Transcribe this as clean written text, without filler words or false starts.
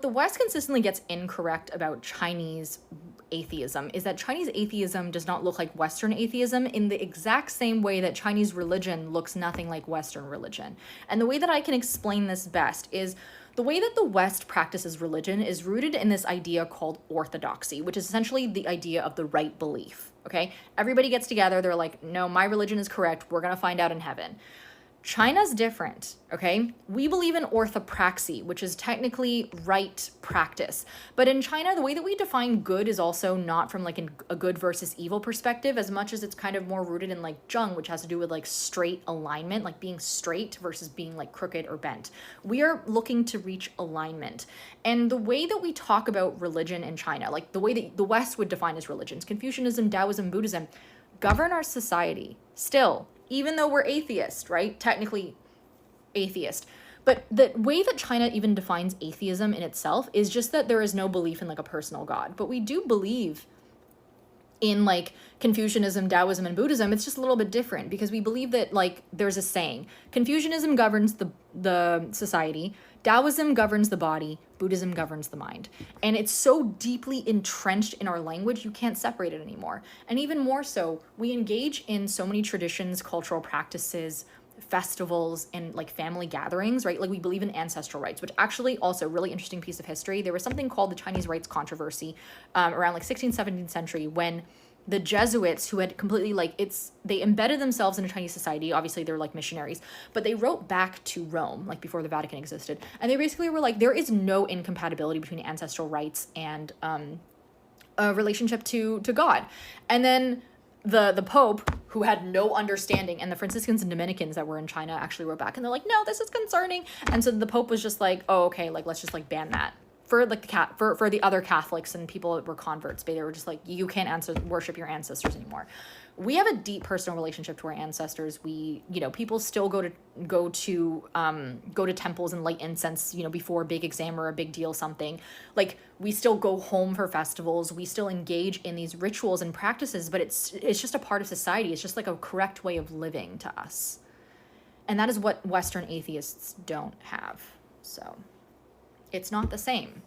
what the West consistently gets incorrect about Chinese atheism is that Chinese atheism does not look like Western atheism in the exact same way that Chinese religion looks nothing like Western religion. And the way that I can explain this best is the way that the West practices religion is rooted in this idea called orthodoxy, which is essentially the idea of the right belief, okay? Everybody gets together, they're like, no, my religion is correct, we're gonna find out in heaven. China's different, okay? We believe in orthopraxy, which is technically right practice. But in China, the way that we define good is also not from like a good versus evil perspective, as much as it's kind of more rooted in like zheng, which has to do with like straight alignment, like being straight versus being like crooked or bent. We are looking to reach alignment. And the way that we talk about religion in China, like the way that the West would define as religions, Confucianism, Taoism, Buddhism, govern our society still, even though we're atheist, right? Technically atheist. But the way that China even defines atheism in itself is just that there is no belief in like a personal God. But we do believe in like Confucianism, Taoism, and Buddhism. It's just a little bit different because we believe that like there's a saying. Confucianism governs the society, Taoism governs the body, Buddhism governs the mind. And it's so deeply entrenched in our language, you can't separate it anymore. And even more so, we engage in so many traditions, cultural practices, festivals, and like family gatherings, right? Like we believe in ancestral rites, which actually also really interesting piece of history. There was something called the Chinese rites controversy around like 16th, 17th century when the Jesuits, who had completely they embedded themselves in a Chinese society. Obviously they're like missionaries, but they wrote back to Rome, like before the Vatican existed. And they basically were like, there is no incompatibility between ancestral rites and a relationship to God. And then the Pope, who had no understanding, and the Franciscans and Dominicans that were in China actually wrote back and they're like, no, this is concerning. And so the Pope was just like, oh, okay, like let's just like ban that. For like for the other Catholics and people that were converts, they were just like, you can't worship your ancestors anymore. We have a deep personal relationship to our ancestors. We, people still go to temples and light incense, before a big exam or a big deal, something. Like we still go home for festivals. We still engage in these rituals and practices, but it's just a part of society. It's just like a correct way of living to us. And that is what Western atheists don't have. So it's not the same.